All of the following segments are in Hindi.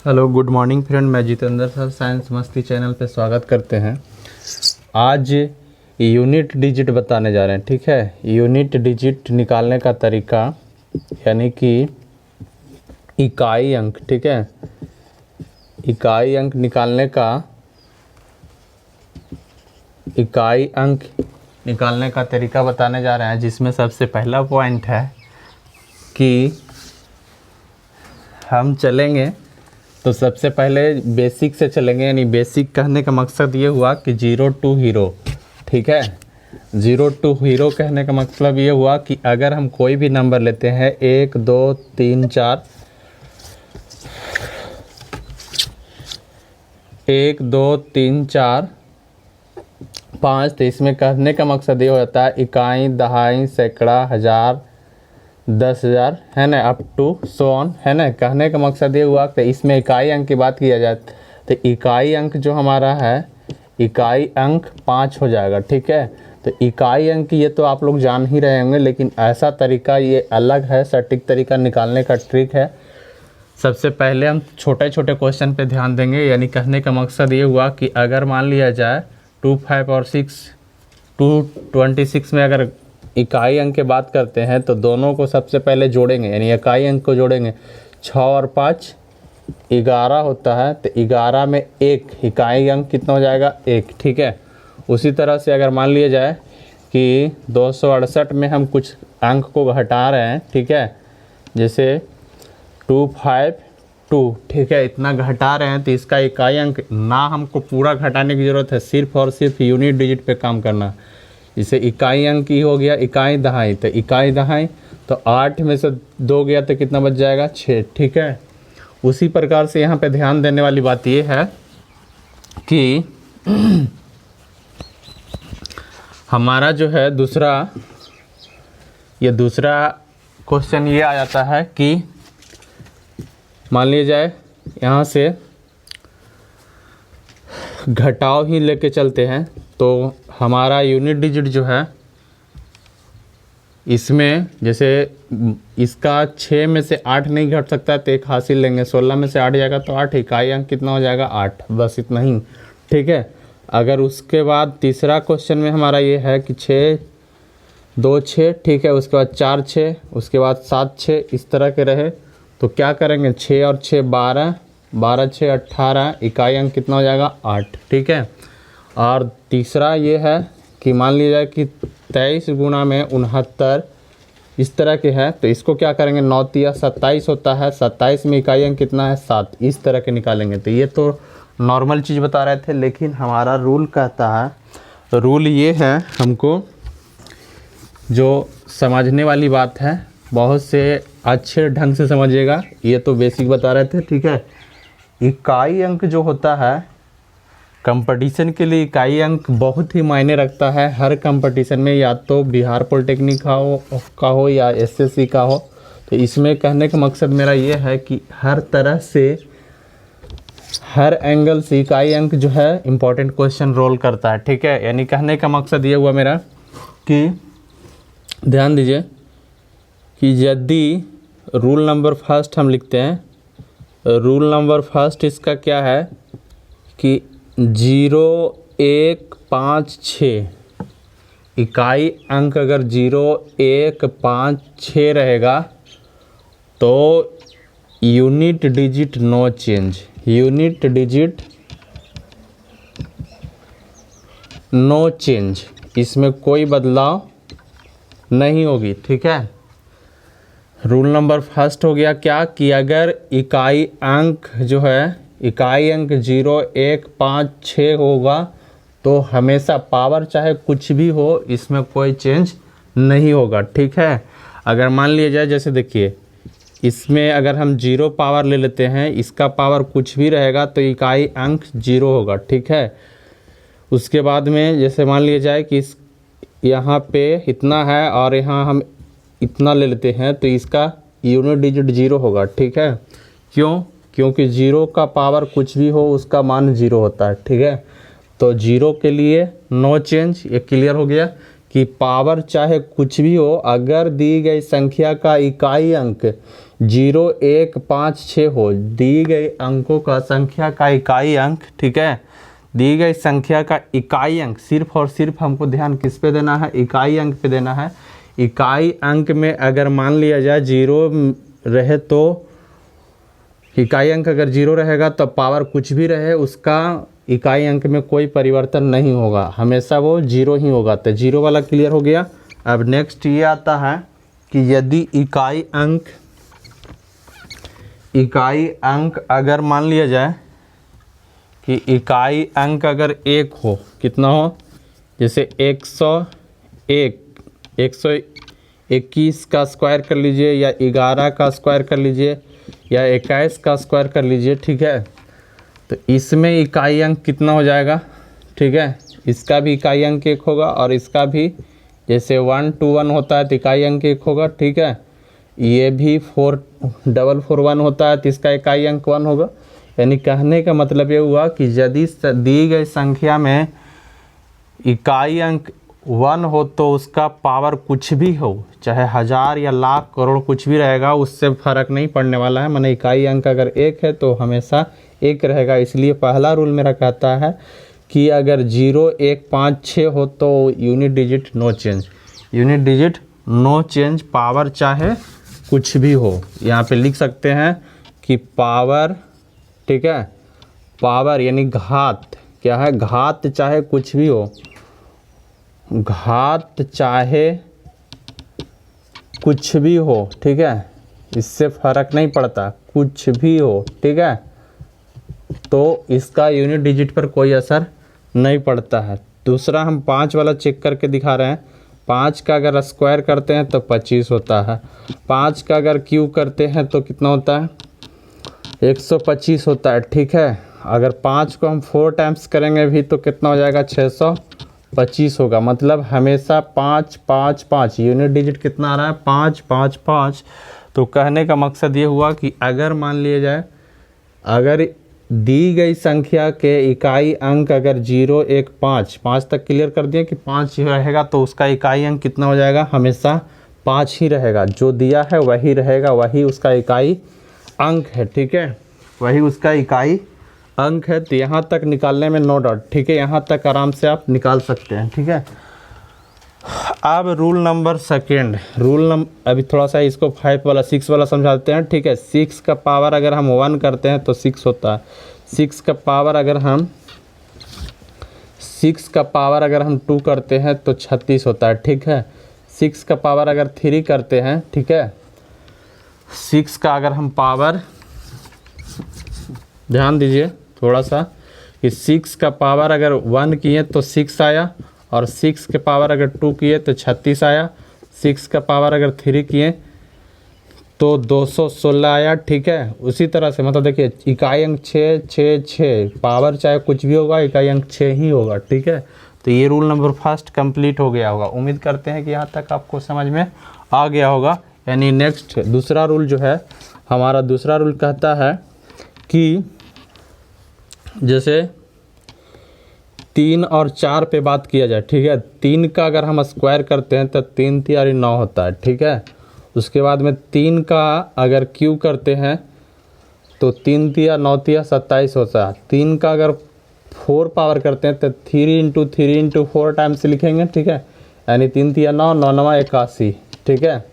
हेलो गुड मॉर्निंग फ्रेंड, मैं जितेंद्र सर साइंस मस्ती चैनल पे स्वागत करते हैं। आज यूनिट डिजिट बताने जा रहे हैं। ठीक है, यूनिट डिजिट निकालने का तरीका यानी कि इकाई अंक। ठीक है, इकाई अंक निकालने का तरीका बताने जा रहे हैं, जिसमें सबसे पहला पॉइंट है कि हम चलेंगे तो सबसे पहले बेसिक से चलेंगे। यानी बेसिक कहने का मकसद ये हुआ कि 0 to हीरो। ठीक है, 0 to हीरो कहने का मतलब ये हुआ कि अगर हम कोई भी नंबर लेते हैं 1 2 3 4 1 2 3 4 5, तो इसमें कहने का मकसद ये होता है इकाई, दहाई, सैकड़ा, हज़ार, 10,000, है ना, अप टू सो ऑन, है ना। कहने का मकसद ये हुआ कि इसमें इकाई अंक की बात किया जाए तो इकाई अंक जो हमारा है, इकाई अंक 5 हो जाएगा। ठीक है, तो इकाई अंक ये तो आप लोग जान ही रहे होंगे, लेकिन ऐसा तरीका ये अलग है, सटीक तरीका निकालने का ट्रिक है। सबसे पहले हम छोटे छोटे क्वेश्चन पे ध्यान देंगे। यानी कहने का मकसद ये हुआ कि अगर मान लिया जाए 2, 5 और 6 226 में अगर इकाई अंक की बात करते हैं तो दोनों को सबसे पहले जोड़ेंगे। यानी इकाई अंक को जोड़ेंगे। 6 और 5 11 होता है, तो 11 में 1 इकाई अंक कितना हो जाएगा, 1। ठीक है, उसी तरह से अगर मान लिया जाए कि 268 में हम कुछ अंक को घटा रहे हैं। ठीक है, जैसे 252, ठीक है, इतना घटा रहे हैं तो इसका इकाई अंक ना हमको पूरा घटाने की ज़रूरत है, सिर्फ और सिर्फ यूनिट डिजिट पे काम करना। इसे इकाई अंक ही हो गया, इकाई दहाई, तो इकाई दहाई तो 8 में से 2 गया तो कितना बच जाएगा, 6। ठीक है, उसी प्रकार से यहाँ पे ध्यान देने वाली बात ये है कि हमारा जो है दूसरा क्वेश्चन ये आ जाता है कि मान लिया जाए यहाँ से घटाव ही लेके चलते हैं, तो हमारा यूनिट डिजिट जो है इसमें जैसे इसका 6 में से 8 नहीं घट सकता तो 1 हासिल लेंगे। 16 में से 8 जाएगा तो 8, इकाई अंक कितना हो जाएगा, 8, बस इतना ही। ठीक है, अगर उसके बाद तीसरा क्वेश्चन में हमारा ये है कि 6 2 6, ठीक है, उसके बाद 4 6, उसके बाद 7 6, इस तरह के रहे तो क्या करेंगे, 6 और 6 12, 12 6 18, इकाई अंक कितना हो जाएगा, 8। ठीक है, और तीसरा ये है कि मान लिया जाए कि 23 गुणा में 69 इस तरह के है, तो इसको क्या करेंगे, 9 तिया 27 होता है, 27 में इकाई अंक कितना है, 7, इस तरह के निकालेंगे। तो ये तो नॉर्मल चीज़ बता रहे थे, लेकिन हमारा रूल कहता है, रूल ये है, हमको जो समझने वाली बात है बहुत से अच्छे ढंग से समझिएगा। ये तो बेसिक बता रहे थे। ठीक है, इकाई अंक जो होता है कंपटीशन के लिए, इकाई अंक बहुत ही मायने रखता है हर कंपटीशन में, या तो बिहार पॉलिटेक्निक का हो या एसएससी का हो। तो इसमें कहने का मकसद मेरा ये है कि हर तरह से, हर एंगल से इकाई अंक जो है इम्पोर्टेंट क्वेश्चन रोल करता है। ठीक है, यानी कहने का मकसद ये हुआ मेरा कि ध्यान दीजिए कि यदि रूल नंबर फर्स्ट हम लिखते हैं, रूल नंबर फर्स्ट इसका क्या है कि 0 1 5 6 इकाई अंक अगर 0 1 5 6 रहेगा तो unit digit no change, unit digit no change, इसमें कोई बदलाव नहीं होगी। ठीक है, रूल नंबर फर्स्ट हो गया क्या कि अगर इकाई अंक जो है, इकाई अंक 0 1 5 6 होगा तो हमेशा पावर चाहे कुछ भी हो, इसमें कोई चेंज नहीं होगा। ठीक है, अगर मान लिया जाए, जैसे देखिए इसमें अगर हम 0 पावर ले लेते हैं, इसका पावर कुछ भी रहेगा तो इकाई अंक 0 होगा। ठीक है, उसके बाद में जैसे मान लिया जाए कि यहाँ पे इतना है और यहाँ हम इतना ले लेते हैं तो इसका यूनिट डिजिट 0 होगा। ठीक है, क्यों, क्योंकि 0 का पावर कुछ भी हो उसका मान 0 होता है। ठीक है, तो 0 के लिए नो चेंज, ये क्लियर हो गया कि पावर चाहे कुछ भी हो, अगर दी गई संख्या का इकाई अंक 0 1 5 6 हो, दी गई अंकों का संख्या का इकाई अंक, ठीक है, दी गई संख्या का इकाई अंक, सिर्फ और सिर्फ हमको ध्यान किस पे देना है, इकाई अंक पे देना है। इकाई अंक में अगर मान लिया जाए 0 रहे तो इकाई अंक अगर 0 रहेगा तो पावर कुछ भी रहे उसका इकाई अंक में कोई परिवर्तन नहीं होगा, हमेशा वो 0 ही होगा। तो 0 वाला क्लियर हो गया। अब नेक्स्ट ये आता है कि यदि इकाई अंक अगर मान लिया जाए कि इकाई अंक अगर 1 हो, कितना हो, जैसे 121 का स्क्वायर कर लीजिए या 11 का स्क्वायर कर लीजिए या 21 का स्क्वायर कर लीजिए, ठीक है। तो इसमें इकाई अंक कितना हो जाएगा, ठीक है, इसका भी इकाई अंक 1 होगा और इसका भी, जैसे 1 2 1 होता है तो इकाई अंक 1 होगा, ठीक है। ये भी 4 4 4 1 होता है तो इसका इकाई अंक 1 होगा। यानी कहने का मतलब ये हुआ कि यदि दी गई संख्या में इकाई अंक 1 हो तो उसका पावर कुछ भी हो, चाहे 1000 या लाख करोड़ कुछ भी रहेगा, उससे फर्क नहीं पड़ने वाला है। माने इकाई अंक अगर 1 है तो हमेशा 1 रहेगा। इसलिए पहला रूल मेरा कहता है कि अगर 0 1 5 6 हो तो unit digit no change, unit digit no change, power चाहे कुछ भी हो। यहाँ पे लिख सकते हैं कि पावर, ठीक है, पावर यानी घात, क्या है, घात चाहे कुछ भी हो, घात चाहे कुछ भी हो, ठीक है, इससे फर्क नहीं पड़ता, कुछ भी हो, ठीक है, तो इसका यूनिट डिजिट पर कोई असर नहीं पड़ता है। दूसरा हम 5 वाला चेक करके दिखा रहे हैं। 5 का अगर स्क्वायर करते हैं तो 25 होता है, 5 का अगर क्यूब करते हैं तो कितना होता है, 125 होता है, ठीक है। अगर 5 को हम 4 टाइम्स करेंगे भी तो कितना हो जाएगा, 625 होगा। मतलब हमेशा 5 5 5, यूनिट डिजिट कितना आ रहा है, 5 5 5। तो कहने का मकसद ये हुआ कि अगर मान लिया जाए, अगर दी गई संख्या के इकाई अंक अगर 0 1 5 तक क्लियर कर दिए कि 5 रहेगा तो उसका इकाई अंक कितना हो जाएगा, हमेशा 5 ही रहेगा। जो दिया है वही रहेगा, वही उसका इकाई अंक है, ठीक है, वही उसका इकाई अंक है। तो यहाँ तक निकालने में नो डाउट, ठीक है, यहाँ तक आराम से आप निकाल सकते हैं, ठीक है। अब रूल नंबर सेकेंड, अभी थोड़ा सा इसको 5 वाला 6 वाला समझाते हैं, ठीक है। 6 का पावर अगर हम 1 करते हैं तो 6 होता है, 6 का पावर अगर हम 2 करते हैं तो 36 होता है, ठीक है। 6 का पावर अगर 3 करते हैं, ठीक है, 6 का अगर हम पावर, ध्यान दीजिए थोड़ा सा, कि 6 का पावर अगर 1 किए तो 6 आया, और 6 के पावर अगर 2 किए तो 36 आया, 6 का पावर अगर 3 किए तो 216 आया, ठीक है। उसी तरह से मतलब देखिए इकाई अंक 6 6 6, पावर चाहे कुछ भी होगा इकाई अंक 6 ही होगा, ठीक है। तो ये रूल नंबर फर्स्ट कंप्लीट हो गया होगा। उम्मीद करते हैं कि यहाँ तक आपको समझ में आ गया होगा। यानी नेक्स्ट दूसरा रूल जो है, हमारा दूसरा रूल कहता है कि जैसे 3 और 4 पे बात किया जाए, ठीक है। 3 का अगर हम स्क्वायर करते हैं तो 3 3 9 होता है, ठीक है। उसके बाद में 3 का अगर क्यूब करते हैं तो 3 3 9 3 27 होता है। 3 का अगर 4 पावर करते हैं तो 3 × 4 टाइम्स लिखेंगे, ठीक है। यानी 3 3 9 9 9 81, ठीक है।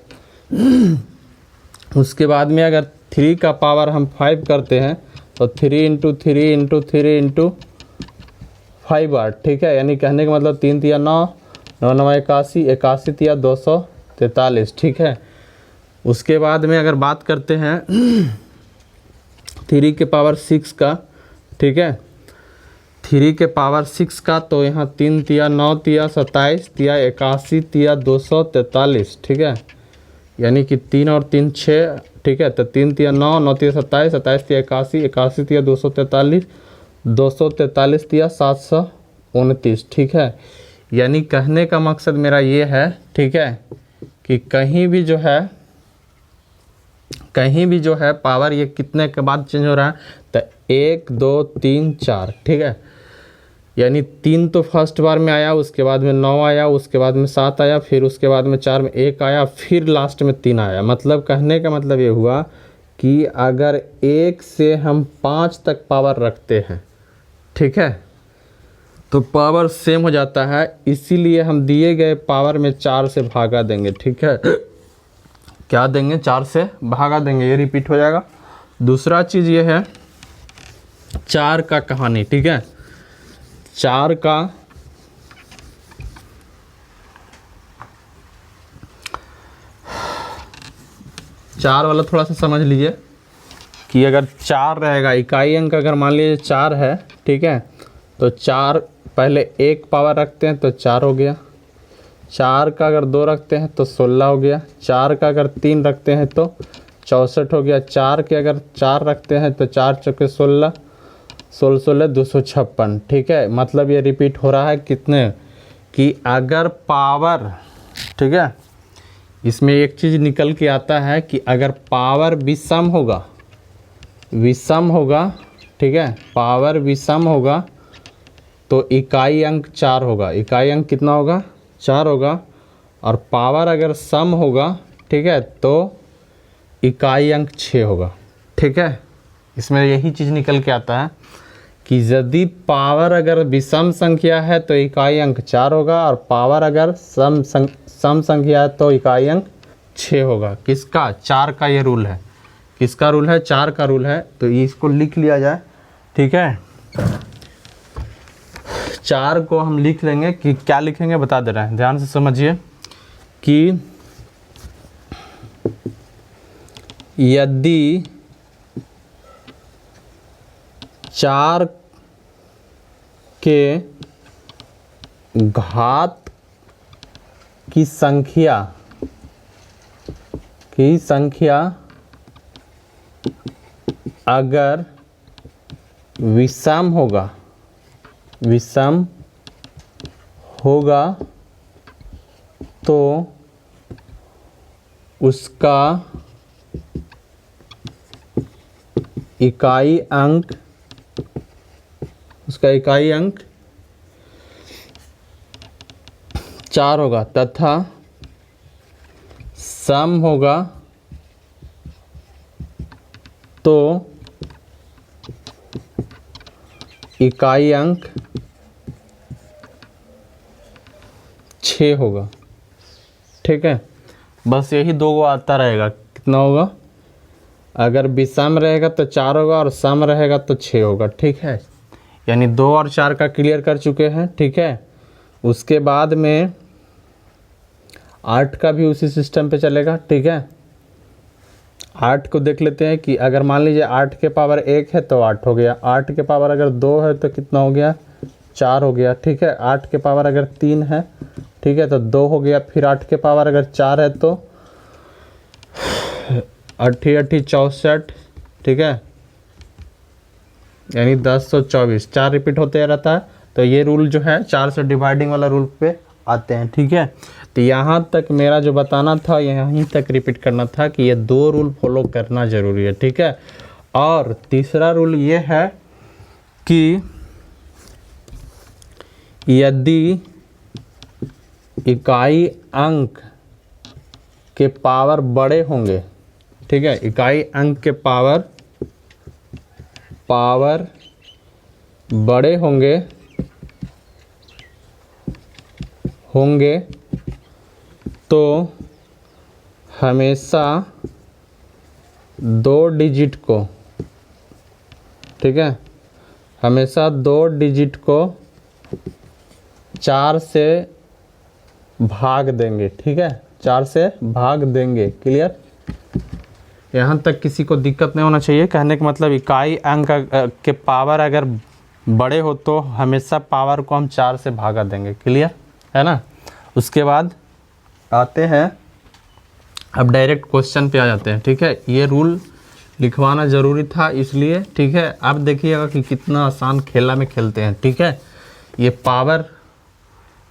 उसके बाद में अगर 3 का पावर हम 5 करते हैं तो 3 × 3 × 3 × 5 बार, ठीक है। यानी कहने का मतलब 3 3 9 9 9 81 81 3 243, ठीक है। उसके बाद में अगर बात करते हैं 3 के पावर 6 का, ठीक है, 3 के पावर 6 का, तो यहाँ 3 3 9 3 27 3 81 3 243, ठीक है। यानी कि 3 और 3 6, ठीक है। तो 3 3 9 9 3 27 27 3 81 81 3 243 243 3 729, ठीक है। यानी कहने का मकसद मेरा ये है, ठीक है, कि कहीं भी जो है पावर ये कितने के बाद चेंज हो रहा है, तो 1 2 3 4, ठीक है। यानी 3 तो फर्स्ट बार में आया, उसके बाद में 9 आया, उसके बाद में 7 आया, फिर उसके बाद में 4 में 1 आया, फिर लास्ट में 3 आया। मतलब कहने का मतलब ये हुआ कि अगर 1 से हम 5 तक पावर रखते हैं, ठीक है, तो पावर सेम हो जाता है, इसीलिए हम दिए गए पावर में 4 से भागा देंगे, ठीक है। क्या देंगे? 4 से भागा देंगे, ये रिपीट हो जाएगा। दूसरा चीज़ ये है 4 का कहानी, ठीक है। 4 का वाला थोड़ा सा समझ लीजिए कि अगर 4 रहेगा, इकाई अंक अगर मान लीजिए 4 है, ठीक है, तो 4 पहले 1 पावर रखते हैं तो 4 हो गया, 4 का अगर 2 रखते हैं तो 16 हो गया, 4 का अगर 3 रखते हैं तो 64 हो गया, 4 के अगर 4 रखते हैं तो 4 चौके 16, 16 256, ठीक है। मतलब ये रिपीट हो रहा है कितने कि अगर पावर, ठीक है, इसमें एक चीज़ निकल के आता है कि अगर पावर विषम होगा, ठीक है, पावर विषम होगा तो इकाई अंक 4 होगा। इकाई अंक कितना होगा? 4 होगा। और पावर अगर सम होगा, ठीक है, तो इकाई अंक 6 होगा, ठीक है। इसमें यही चीज़ निकल के आता है कि यदि पावर अगर विषम संख्या है तो इकाई अंक 4 होगा, और पावर अगर सम संख्या है तो इकाई अंक 6 होगा। किसका? 4 का ये रूल है। किसका रूल है? 4 का रूल है। तो इसको लिख लिया जाए, ठीक है। 4 को हम लिख लेंगे कि क्या लिखेंगे बता दे रहे हैं, ध्यान से समझिए कि यदि 4 के घात की संख्या अगर विषम होगा तो उसका इकाई अंक 4 होगा, तथा सम होगा तो इकाई अंक 6 होगा, ठीक है। बस यही 2 को आता रहेगा। कितना होगा? अगर विषम रहेगा तो 4 होगा और सम रहेगा तो 6 होगा, ठीक है। यानी 2 और 4 का क्लियर कर चुके हैं, ठीक है। उसके बाद में 8 का भी उसी सिस्टम पे चलेगा, ठीक है। 8 को देख लेते हैं कि अगर मान लीजिए 8 के पावर 1 है तो 8 हो गया, 8 के पावर अगर 2 है तो कितना हो गया? 4 हो गया, ठीक है। 8 के पावर अगर 3 है, ठीक है, तो 2 हो गया। फिर 8 के पावर अगर 4 है तो 8 64, ठीक है, यानी 1024। 4 रिपीट होते रहता है। तो ये रूल जो है 4 से डिवाइडिंग वाला रूल पे आते हैं, ठीक है। तो यहाँ तक मेरा जो बताना था यहीं तक रिपीट करना था कि ये 2 रूल फॉलो करना ज़रूरी है, ठीक है। और तीसरा रूल ये है कि यदि इकाई अंक के पावर बड़े होंगे, ठीक है, इकाई अंक के पावर बड़े होंगे तो हमेशा 2 डिजिट को, ठीक है, हमेशा 2 डिजिट को 4 से भाग देंगे, ठीक है, 4 से भाग देंगे। क्लियर? यहाँ तक किसी को दिक्कत नहीं होना चाहिए। कहने का मतलब इकाई अंक के पावर अगर बड़े हो तो हमेशा पावर को हम 4 से भागा देंगे। क्लियर है ना? उसके बाद आते हैं, अब डायरेक्ट क्वेश्चन पे आ जाते हैं, ठीक है। ये रूल लिखवाना ज़रूरी था इसलिए, ठीक है। अब देखिएगा कि कितना आसान खेला में खेलते हैं, ठीक है। ये पावर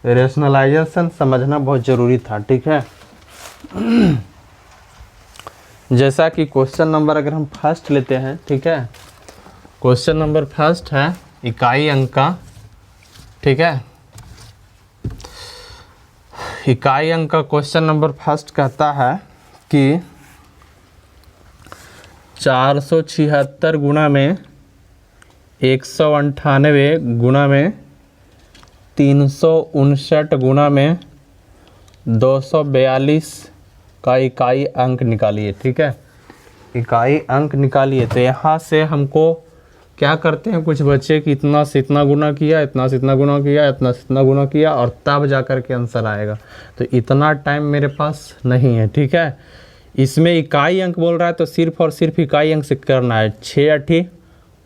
रेशनलाइजेशन समझना बहुत ज़रूरी था, ठीक है। जैसा कि क्वेश्चन नंबर अगर हम फर्स्ट लेते हैं, ठीक है, क्वेश्चन नंबर फर्स्ट है इकाई अंक का ठीक है। इकाई अंक का क्वेश्चन नंबर फर्स्ट कहता है कि 476 गुणा में 198 गुणा में 359 गुणा में 242 का इकाई अंक निकालिए। ठीक है, इकाई अंक निकालिए। तो यहाँ से हमको क्या करते हैं, कुछ बच्चे कि इतना से इतना गुना किया, इतना से इतना गुना किया, इतना से इतना गुना किया और तब जा कर के आंसर आएगा। तो इतना टाइम मेरे पास नहीं है। ठीक है, इसमें इकाई अंक बोल रहा है तो सिर्फ और सिर्फ इकाई अंक से करना है। 6 8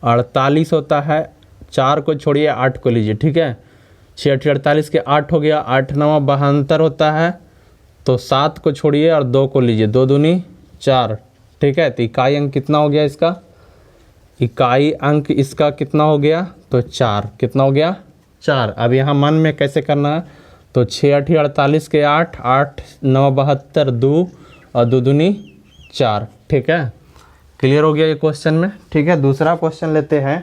48 होता है, 4 को छोड़िए 8 को लीजिए। ठीक है, 6 8 48 के 8 हो गया, 8 9 72 होता है, तो 7 को छोड़िए और 2 को लीजिए, 2 दूनी 4। ठीक है, तो इकाई अंक कितना हो गया इसका, इकाई अंक इसका कितना हो गया, तो 4। कितना हो गया, 4। अब यहाँ मन में कैसे करना है, तो 6 8 48 के 8 8 9 72 2 और 2 दूनी 4। ठीक है, क्लियर हो गया ये क्वेश्चन में। ठीक है, दूसरा क्वेश्चन लेते हैं।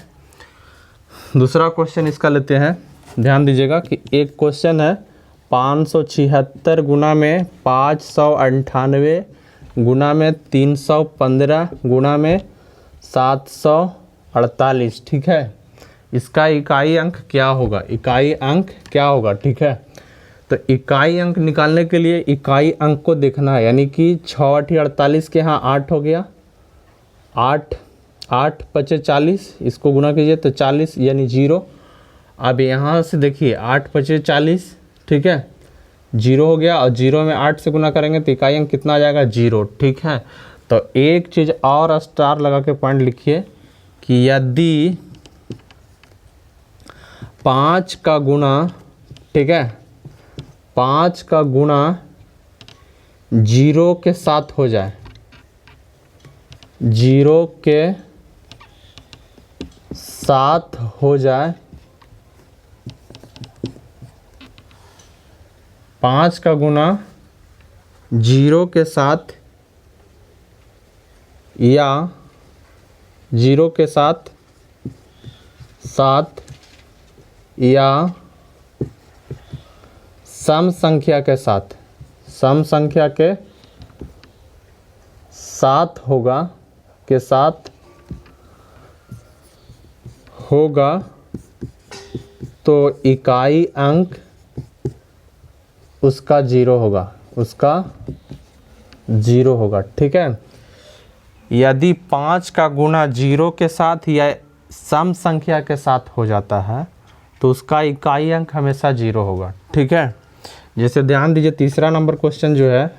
दूसरा क्वेश्चन इसका लेते हैं, ध्यान दीजिएगा कि एक क्वेश्चन है 576 गुना में 598 गुना में 315 गुना में 748। ठीक है, इसका इकाई अंक क्या होगा, इकाई अंक क्या होगा। ठीक है, तो इकाई अंक निकालने के लिए इकाई अंक को देखना है, यानी कि 6 8 48 के यहाँ 8 हो गया, 8 8 5 40, इसको गुना कीजिए तो 40 यानी 0। अब यहाँ से देखिए 8 5 40, ठीक है, 0 हो गया और 0 में 8 से गुना करेंगे तो इकाई अंक कितना आ जाएगा, 0। ठीक है, तो एक चीज़ और स्टार लगा के पॉइंट लिखिए कि यदि 5 का गुना, ठीक है, 5 का गुना 0 के साथ हो जाए, 0 के साथ हो जाए, 5 का गुना 0 के साथ या 0 के साथ या सम संख्या के साथ, सम संख्या के साथ होगा, के साथ होगा तो इकाई अंक उसका 0 होगा, उसका 0 होगा। ठीक है, यदि 5 का गुना 0 के साथ या सम संख्या के साथ हो जाता है तो उसका इकाई अंक हमेशा 0 होगा। ठीक है, जैसे ध्यान दीजिए तीसरा नंबर क्वेश्चन जो है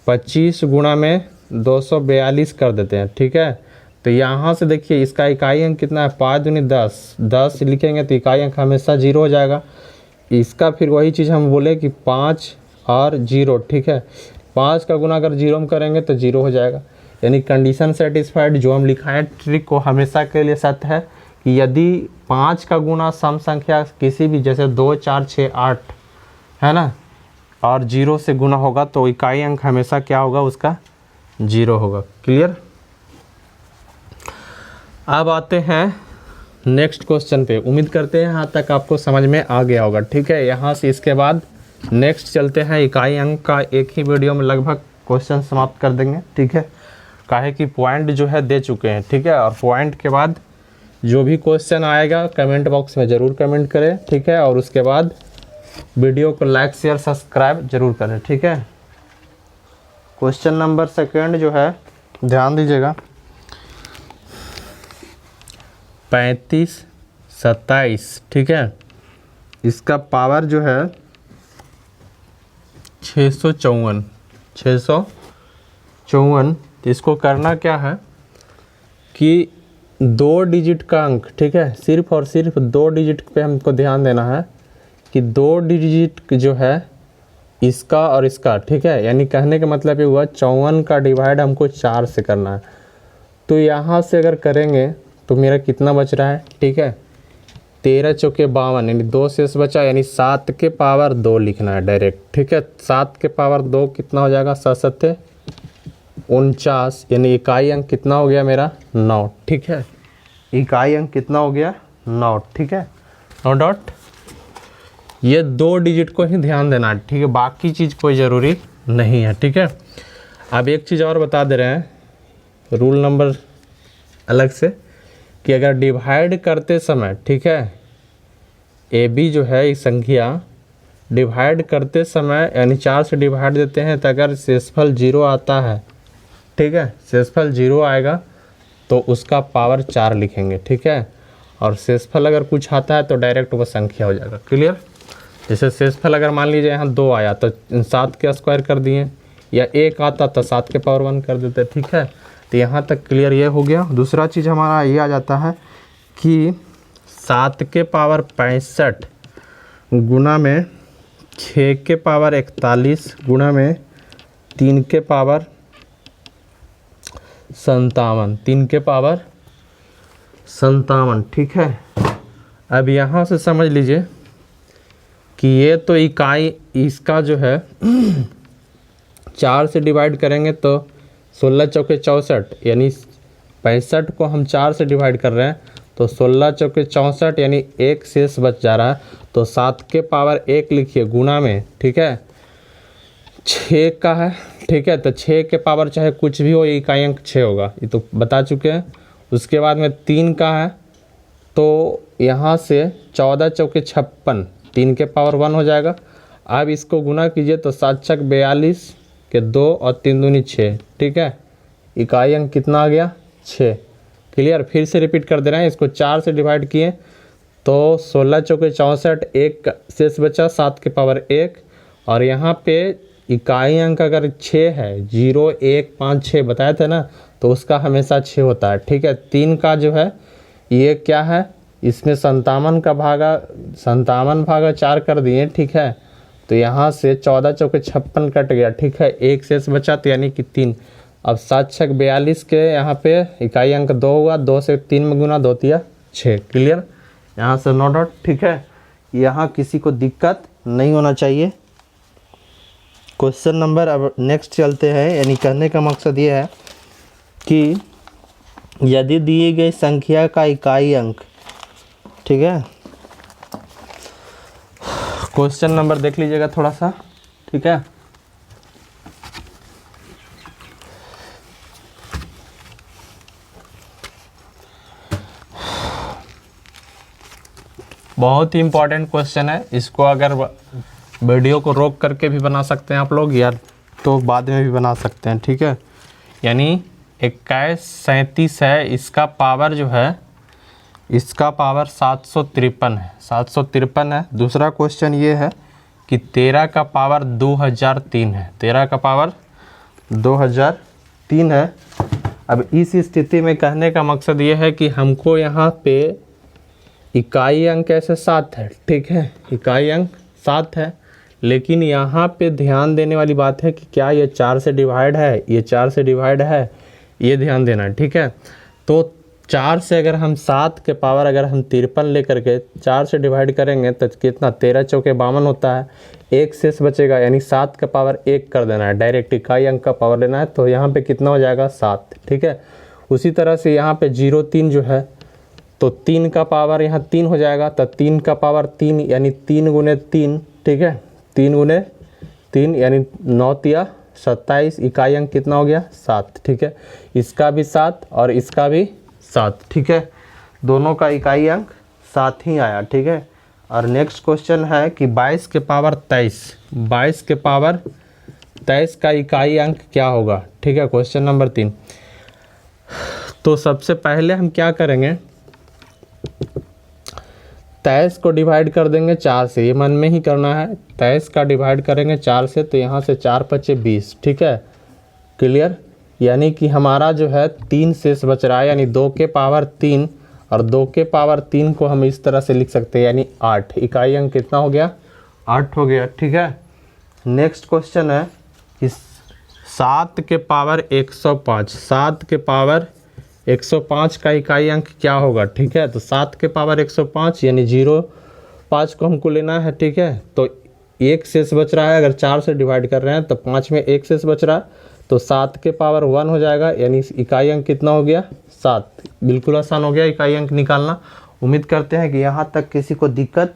25 गुणा में 242 कर देते हैं। ठीक है, तो यहाँ से देखिए इसका इकाई अंक कितना है, 5 दूनी 10, 10 लिखेंगे तो इकाई अंक हमेशा 0 हो जाएगा। इसका फिर वही चीज़ हम बोले कि 5 और 0। ठीक है, 5 का गुना अगर 0 में करेंगे तो 0 हो जाएगा, यानी कंडीशन सेटिस्फाइड। जो हम लिखा है ट्रिक वो हमेशा के लिए सत्य है कि यदि 5 का गुना सम संख्या किसी भी, जैसे 2 4 6 8 है ना, और 0 से गुना होगा तो इकाई अंक हमेशा क्या होगा, उसका 0 होगा। क्लियर। अब आते हैं नेक्स्ट क्वेश्चन पे। उम्मीद करते हैं यहाँ तक आपको समझ में आ गया होगा। ठीक है, यहाँ से इसके बाद नेक्स्ट चलते हैं। इकाई अंक का एक ही वीडियो में लगभग क्वेश्चन समाप्त कर देंगे। ठीक है, काहे कि पॉइंट जो है दे चुके हैं। ठीक है, और पॉइंट के बाद जो भी क्वेश्चन आएगा कमेंट बॉक्स में ज़रूर कमेंट करें। ठीक है, और उसके बाद वीडियो को लाइक शेयर सब्सक्राइब जरूर करें। ठीक है, क्वेश्चन नंबर सेकंड जो है ध्यान दीजिएगा, 35 27। ठीक है, इसका पावर जो है 654। तो इसको करना क्या है कि 2 डिजिट का अंक, ठीक है, सिर्फ और सिर्फ 2 डिजिट पे हमको ध्यान देना है कि 2 डिजिट जो है इसका और इसका। ठीक है, यानी कहने का मतलब ये हुआ 54 का डिवाइड हमको 4 से करना है। तो यहाँ से अगर करेंगे तो मेरा कितना बच रहा है, ठीक है, 13 चौके 52, यानी 2 शेष बचा, यानी 7 के पावर 2 लिखना है डायरेक्ट। ठीक है, 7 के पावर 2 कितना हो जाएगा, 7 7 49, यानी इकाई अंक कितना हो गया मेरा, 9। ठीक है, इकाई अंक कितना हो गया, 9। ठीक है, नो डाउट। ये 2 डिजिट को ही ध्यान देना, ठीक है, बाकी चीज़ कोई ज़रूरी नहीं है, ठीक है। अब एक चीज़ और बता दे रहे हैं रूल नंबर अलग से, कि अगर डिवाइड करते समय, ठीक है, ए बी जो है इस संख्या डिवाइड करते समय यानी 4 से डिवाइड देते हैं तो अगर शेषफल 0 आता है, ठीक है, शेषफल 0 आएगा तो उसका पावर 4 लिखेंगे, ठीक है। और शेषफल अगर कुछ आता है तो डायरेक्ट वो संख्या हो जाएगा। क्लियर? जैसे शेषफल अगर मान लीजिए यहाँ 2 आया तो 7 के स्क्वायर कर दिए, या 1 आता तो 7 के पावर 1 कर देते, ठीक है। तो यहाँ तक क्लियर ये हो गया। दूसरा चीज़ हमारा ये आ जाता है कि 7 के पावर 65 गुना में 6 के पावर 41 गुना में 3 के पावर 57, 3 के पावर 57, ठीक है। अब यहाँ से समझ लीजिए कि ये तो इकाई, इसका जो है 4 से डिवाइड करेंगे तो 16 चौके 64, यानी 65 को हम 4 से डिवाइड कर रहे हैं तो 16 चौके 64 यानी 1 शेष बच जा रहा है। तो 7 के पावर 1 लिखिए गुना में, ठीक है, 6 का है, ठीक है। तो 6 के पावर चाहे कुछ भी हो, ये इकाई अंक 6 होगा, ये तो बता चुके हैं। उसके बाद में 3 का है तो यहाँ से 14 चौके 56, 3 के पावर 1 हो जाएगा। अब इसको गुना कीजिए तो 7 छक 42 के 2 और 3 दूनी 6, ठीक है। इकाई अंक कितना आ गया? 6। क्लियर? फिर से रिपीट कर दे रहे हैं, इसको 4 से डिवाइड किए तो 16 चौके 64, 1 शेष बचा 7 के पावर 1। और यहाँ पे इकाई अंक अगर 6 है, 0 1 5 6 बताए थे ना, तो उसका हमेशा 6 होता है, ठीक है। 3 का जो है ये क्या है, इसमें 57 का भागा 57 भागा 4 कर दिए, ठीक है। तो यहाँ से 14 चौके 56 कट गया, ठीक है, 1 शेष बचा तो यानी कि 3। अब 7 छक 42 के यहाँ पे इकाई अंक 2 हुआ, 2 से 3 में गुना, 2 तिया 6। क्लियर? यहाँ से नो डाउट, ठीक है। यहाँ किसी को दिक्कत नहीं होना चाहिए। क्वेश्चन नंबर अब नेक्स्ट चलते हैं। यानी कहने का मकसद ये है कि यदि दिए गए संख्या का इकाई अंक, ठीक है, क्वेश्चन नंबर देख लीजिएगा थोड़ा सा, ठीक है। बहुत ही इम्पोर्टेंट क्वेश्चन है। इसको अगर वीडियो को रोक करके भी बना सकते हैं आप लोग, या तो बाद में भी बना सकते हैं, ठीक है। यानी 21 37 है, इसका पावर जो है, इसका पावर 753 है, 753 है। दूसरा क्वेश्चन ये है कि 13 का पावर 2003 है, 13 का पावर 2003 है। अब इस स्थिति में कहने का मकसद ये है कि हमको यहाँ पे इकाई अंक ऐसे 7 है, ठीक है, इकाई अंक 7 है, लेकिन यहाँ पे ध्यान देने वाली बात है कि क्या ये 4 से डिवाइड है, ये 4 से डिवाइड है, ये ध्यान देना है, ठीक है। तो 4 से अगर हम 7 के पावर अगर हम 53 लेकर के 4 से डिवाइड करेंगे तो कितना, 13 चौके 52 होता है, 1 शेष बचेगा, यानी 7 का पावर 1 कर देना है, डायरेक्ट इकाई अंक का पावर लेना है। तो यहाँ पे कितना हो जाएगा? 7, ठीक है। उसी तरह से यहाँ पे 03 जो है तो 3 का पावर यहाँ 3 हो जाएगा, तो 3 का पावर 3 यानी 3 गुने 3, ठीक है, 3 गुने 3 यानी 9 तिया 27, इकाई अंक कितना हो गया? 7, ठीक है। इसका भी 7 और इसका भी 7, ठीक है, दोनों का इकाई अंक 7 ही आया, ठीक है। और नेक्स्ट क्वेश्चन है कि 22 के पावर 23, 22 के पावर 23 का इकाई अंक क्या होगा, ठीक है, क्वेश्चन नंबर 3। तो सबसे पहले हम क्या करेंगे, 23 को डिवाइड कर देंगे 4 से, ये मन में ही करना है। 23 का डिवाइड करेंगे 4 से तो यहाँ से 4 पचे 20, ठीक है। क्लियर? यानी कि हमारा जो है 3 शेष बच रहा है, यानी 2 के पावर 3, और 2 के पावर 3 को हम इस तरह से लिख सकते हैं, यानी 8। इकाई अंक कितना हो गया? 8 हो गया, ठीक है। नेक्स्ट क्वेश्चन है कि 7 के पावर 105, 7 के पावर 105 का इकाई अंक क्या होगा, ठीक है। तो 7 के पावर 105 यानी 0.5 को हमको लेना है, ठीक है। तो 1 शेष बच रहा है, अगर 4 से डिवाइड कर रहे हैं तो 5 में 1 शेष बच रहा है, तो 7 के पावर 1 हो जाएगा, यानी इकाई अंक कितना हो गया? 7। बिल्कुल आसान हो गया इकाई अंक निकालना। उम्मीद करते हैं कि यहाँ तक किसी को दिक्कत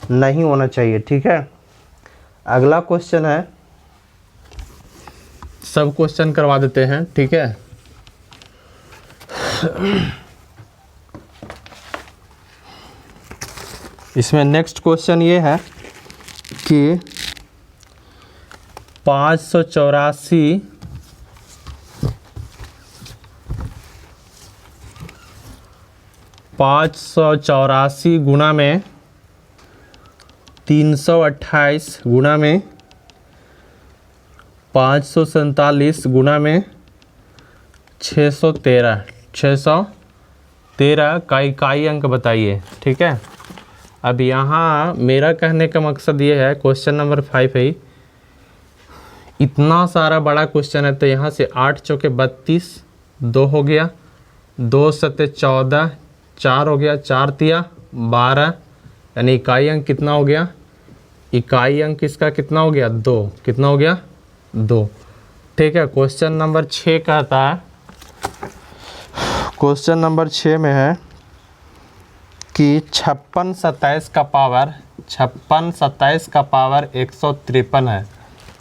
नहीं होना चाहिए। ठीक है, अगला क्वेश्चन है, सब क्वेश्चन करवा देते हैं। ठीक है, इसमें नेक्स्ट क्वेश्चन ये है कि 584 गुना में 328 गुना में 547 गुना में 613 का इकाई अंक बताइए। ठीक है, अब यहाँ मेरा कहने का मकसद ये है, क्वेश्चन नंबर 5 है, इतना सारा बड़ा क्वेश्चन है तो यहाँ से 8 चौके 32, 2 हो गया, 2 सत्ते 14, 4 हो गया, 4 तिया 12, यानी इकाई अंक कितना हो गया, इकाई अंक इसका कितना हो गया 2, कितना हो गया 2। ठीक है, क्वेश्चन नंबर 6 कहता है, क्वेश्चन नंबर 6 में है कि 56 27 का पावर 153 है।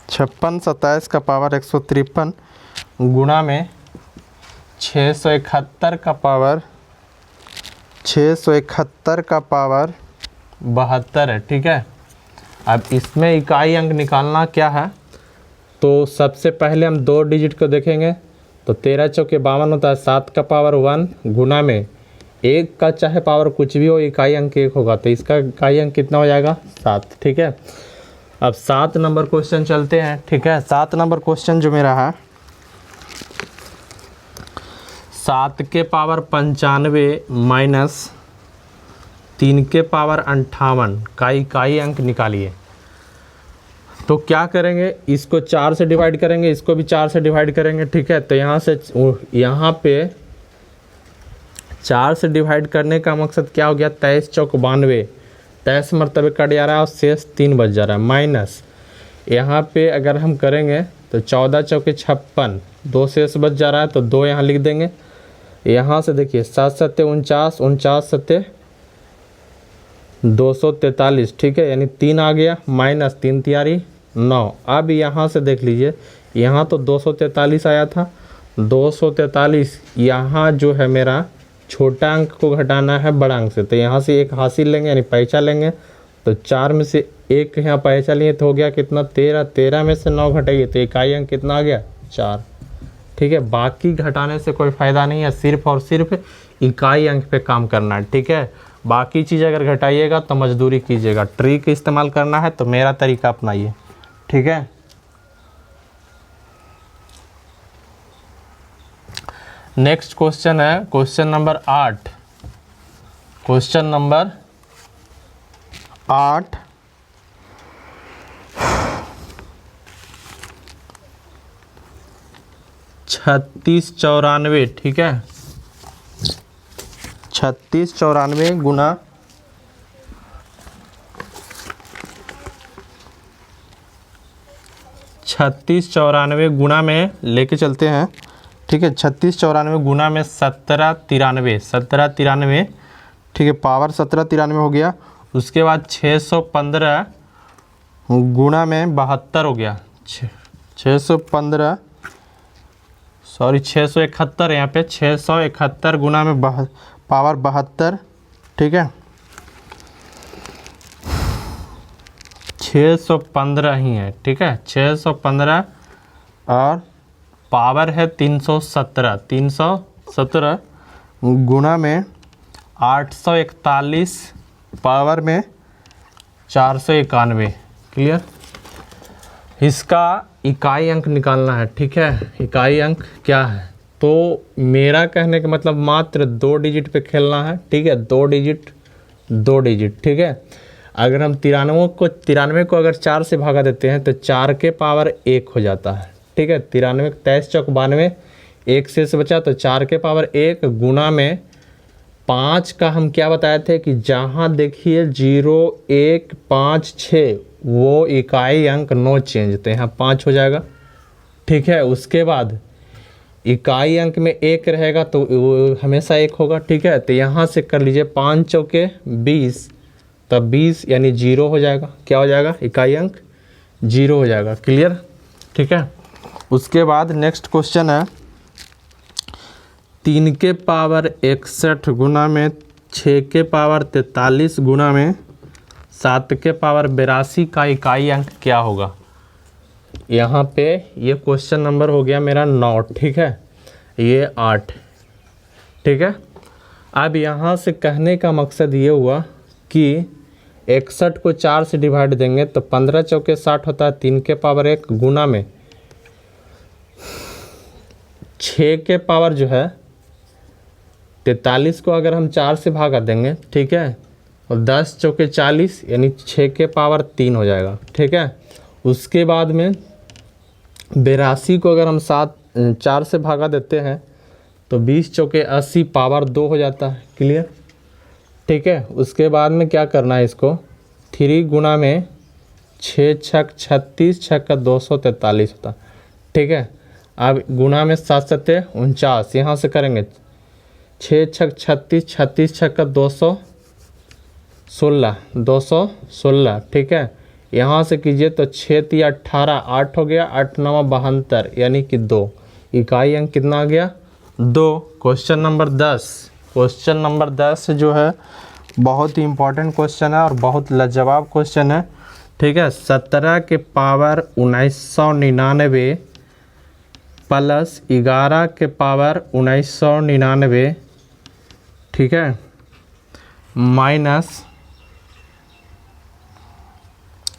56 27 का पावर 153 गुणा में 671 का पावर 72 है। ठीक है, अब इसमें इकाई अंक निकालना क्या है, तो सबसे पहले हम 2 डिजिट को देखेंगे, तो 13 चौके 52 होता है, 7 का पावर 1 गुना में 1 का चाहे पावर कुछ भी हो, इकाई अंक 1 होगा, तो इसका इकाई अंक कितना हो जाएगा 7। ठीक है, अब 7 नंबर क्वेश्चन चलते हैं। ठीक है, 7 नंबर क्वेश्चन जो मेरा है, 7 के पावर 95 माइनस 3 के पावर 58 का इकाई अंक निकालिए। तो क्या करेंगे, इसको 4 से डिवाइड करेंगे, इसको भी 4 से डिवाइड करेंगे। ठीक है, तो यहाँ से यहाँ पे 4 से डिवाइड करने का मकसद क्या हो गया, 23 चौक 92, 23 मरतबे कट जा रहा है और शेष 3 बच जा रहा है, माइनस यहाँ पे अगर हम करेंगे तो 14 चौके 56, 2 शेष बच जा रहा है, तो 2 यहाँ लिख देंगे। यहाँ से देखिए 7 सत्ते 49, 49 सत्ते 243। ठीक है, यानी 3 आ गया, माइनस 3 तियारी 9। अब यहाँ से देख लीजिए, यहाँ तो 243 आया था, 243 यहाँ जो है मेरा छोटा अंक को घटाना है बड़ा अंक से, तो यहाँ से 1 हासिल लेंगे, यानी पैसा लेंगे, तो 4 में से 1 यहाँ पैसा लिए तो हो गया कितना 13, 13 में से 9 घटाइए तो इकाई अंक कितना आ गया 4। ठीक है, बाकी घटाने से कोई फ़ायदा नहीं है, सिर्फ और सिर्फ इकाई अंक पे काम करना है। ठीक है, बाकी चीज़ अगर घटाइएगा तो मजदूरी कीजिएगा, ट्रिक इस्तेमाल करना है तो मेरा तरीका अपनाइए। ठीक है, नेक्स्ट क्वेश्चन है क्वेश्चन नंबर 8। Question number 8, 3694। ठीक है, 3694 गुना 3694 गुना में लेके चलते हैं। ठीक है, 3694 गुना में 1793, 1793। ठीक है, पावर 1793 हो गया। उसके बाद 615 गुना में 72 हो गया, 615 सॉरी 671 यहाँ पे 671 गुना में पावर 72। ठीक है, 615 ही है। ठीक है, 615 और पावर है 317, 317 गुना में 841 पावर में 491। क्लियर, इसका इकाई अंक निकालना है। ठीक है, इकाई अंक क्या है, तो मेरा कहने का मतलब मात्र 2 डिजिट पे खेलना है। ठीक है, 2 डिजिट 2 डिजिट। ठीक है, अगर हम 93 को अगर 4 से भागा देते हैं तो 4 के पावर 1 हो जाता है। ठीक है, 93 23 चौक 92, 1 शेष बचा तो 4 के पावर 1 गुना में 5 का हम क्या बताए थे कि जहाँ देखिए 0 1 5 6 वो इकाई अंक नो चेंज, तो यहाँ 5 हो जाएगा। ठीक है, उसके बाद इकाई अंक में 1 रहेगा तो वो हमेशा 1 होगा। ठीक है, तो यहाँ से कर लीजिए 5 चौके 20, तब 20 यानी 0 हो जाएगा। क्या हो जाएगा? इकाई अंक 0 हो जाएगा। क्लियर? ठीक है। उसके बाद नेक्स्ट क्वेश्चन है 3 के पावर 61 गुना में 6 के पावर 43 गुना में 7 के पावर 82 का इकाई अंक क्या होगा? यहाँ पे ये क्वेश्चन नंबर हो गया मेरा 9, ठीक है, ये 8, ठीक है। अब यहाँ से कहने का मकसद ये हुआ कि 61 को 4 से डिवाइड देंगे तो 15 चौके 60 होता है, 3 के पावर 1 गुना में 6 के पावर जो है 43 को अगर हम 4 से भागा देंगे, ठीक है, और 10 चौके 40 यानी 6 के पावर 3 हो जाएगा, ठीक है। उसके बाद में 82 को अगर हम 4 से भागा देते हैं तो 20 चौके 80 पावर 2 हो जाता है। क्लियर? ठीक है। उसके बाद में क्या करना है, इसको 3 गुना में 6 छक 36 छक का 243 होता है, ठीक है। अब गुना में 7 सत्ते 49, यहाँ से करेंगे 6 छक 36, 36 छक का 216, ठीक है। यहाँ से कीजिए तो 6 3 18, 8 हो गया, 8 9 72 यानी कि 2। इकाई अंक कितना आ गया? 2। क्वेश्चन नंबर 10, क्वेश्चन नंबर 10 जो है बहुत ही इंपॉर्टेंट क्वेश्चन है और बहुत लाजवाब क्वेश्चन है, ठीक है। 17 के पावर 1999 प्लस 11 के पावर 1999, ठीक है, माइनस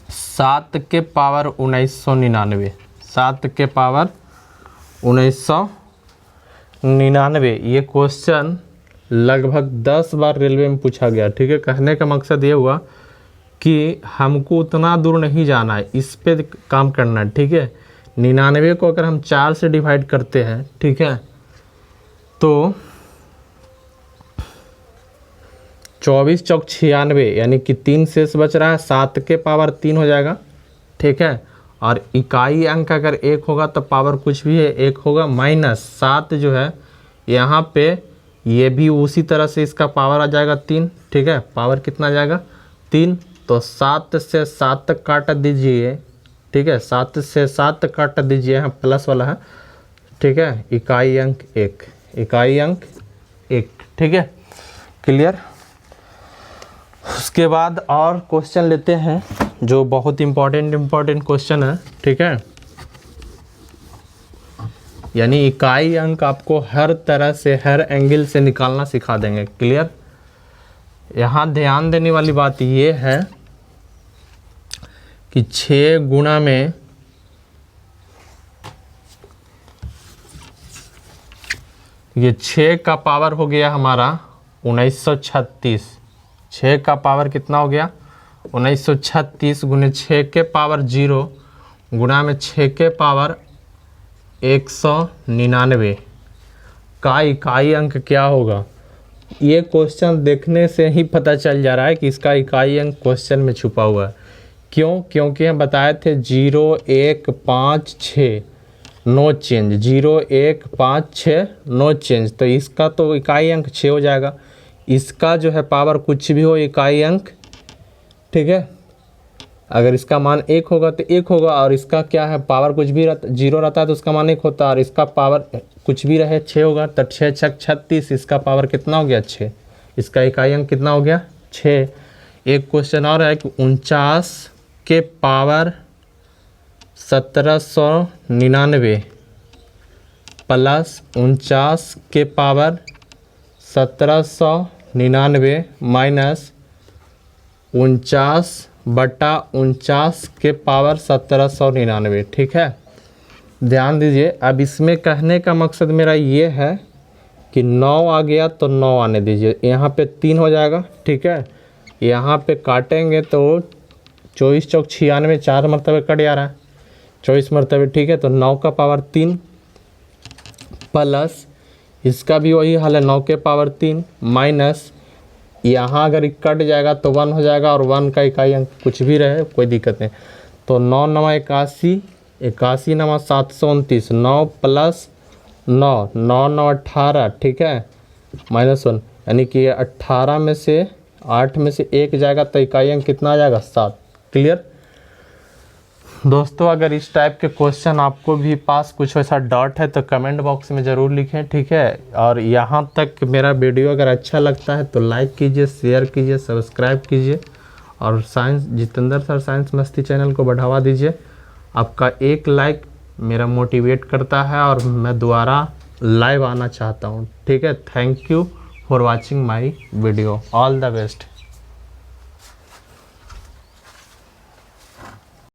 7 के पावर 1999, 7 के पावर 1999। ये क्वेश्चन लगभग 10 बार रेलवे में पूछा गया, ठीक है। कहने का मकसद ये हुआ कि हमको उतना दूर नहीं जाना है, इस पे काम करना है, ठीक है। 99 को अगर हम 4 से डिवाइड करते हैं, ठीक है, तो 24 चौक 96 यानी कि 3 शेष बच रहा है, 7 के पावर 3 हो जाएगा, ठीक है। और इकाई अंक अगर 1 होगा तो पावर कुछ भी है 1 होगा, माइनस 7 जो है यहाँ पे ये भी उसी तरह से इसका पावर आ जाएगा 3, ठीक है। पावर कितना आ जाएगा? 3। तो 7 से 7 तक काट दीजिए, ठीक है, 7 से 7 तक काट दीजिए, यहाँ प्लस वाला है, ठीक है। इकाई अंक 1, इकाई अंक 1, ठीक है। क्लियर? उसके बाद और क्वेश्चन लेते हैं जो बहुत इम्पोर्टेंट क्वेश्चन है, ठीक है। यानी इकाई अंक आपको हर तरह से हर एंगल से निकालना सिखा देंगे। क्लियर? यहाँ ध्यान देने वाली बात ये है कि 6 गुना में ये 6 का पावर हो गया हमारा 1936, 6 का पावर कितना हो गया? 1936 गुने 6 के पावर 0 गुना में 6 के पावर 199 का इकाई अंक क्या होगा? ये क्वेश्चन देखने से ही पता चल जा रहा है कि इसका इकाई अंक क्वेश्चन में छुपा हुआ है। क्यों? क्योंकि हम बताए थे 0 1 5 6 नो चेंज, 0 1 5 6 नो चेंज, तो इसका तो इकाई अंक 6 हो जाएगा। इसका जो है पावर कुछ भी हो इकाई अंक, ठीक है, अगर इसका मान 1 होगा तो 1 होगा, और इसका क्या है पावर कुछ भी 0 रहता है तो उसका मान 1 होता है, और इसका पावर कुछ भी रहे 6 होगा, तो 6 छक 36, इसका पावर कितना हो गया? 6। इसका इकाई अंक कितना हो गया? 6। एक क्वेश्चन और है कि 49 के पावर 1799 प्लस 49 के पावर 1799 माइनस 49/49 के पावर 1799, ठीक है। ध्यान दीजिए, अब इसमें कहने का मकसद मेरा ये है कि 9 आ गया तो 9 आने दीजिए, यहाँ पे 3 हो जाएगा, ठीक है। यहाँ पे काटेंगे तो 24 चौक 96, 4 मरतबे कट जा रहा है, 24 मरतबे, ठीक है। तो 9 का पावर 3 प्लस इसका भी वही हाल है, 9 के पावर 3 माइनस यहाँ अगर कट जाएगा तो 1 हो जाएगा, और 1 का इकाई अंक कुछ भी रहे कोई दिक्कत नहीं। तो 9 9 81, 81 9 729, 9 प्लस 9 9 9 18, ठीक है, माइनस 1 यानी कि 18 में से 8 में से 1 जाएगा तो इकाई अंक कितना आ जाएगा 7। क्लियर दोस्तों, अगर इस टाइप के क्वेश्चन आपको भी पास कुछ वैसा डाउट है तो कमेंट बॉक्स में ज़रूर लिखें, ठीक है। और यहाँ तक मेरा वीडियो अगर अच्छा लगता है तो लाइक कीजिए, शेयर कीजिए, सब्सक्राइब कीजिए और साइंस जितेंद्र सर साइंस मस्ती चैनल को बढ़ावा दीजिए। आपका एक लाइक मेरा मोटिवेट करता है और मैं दोबारा लाइव आना चाहता हूँ, ठीक है। Thank you for watching my video, all the best.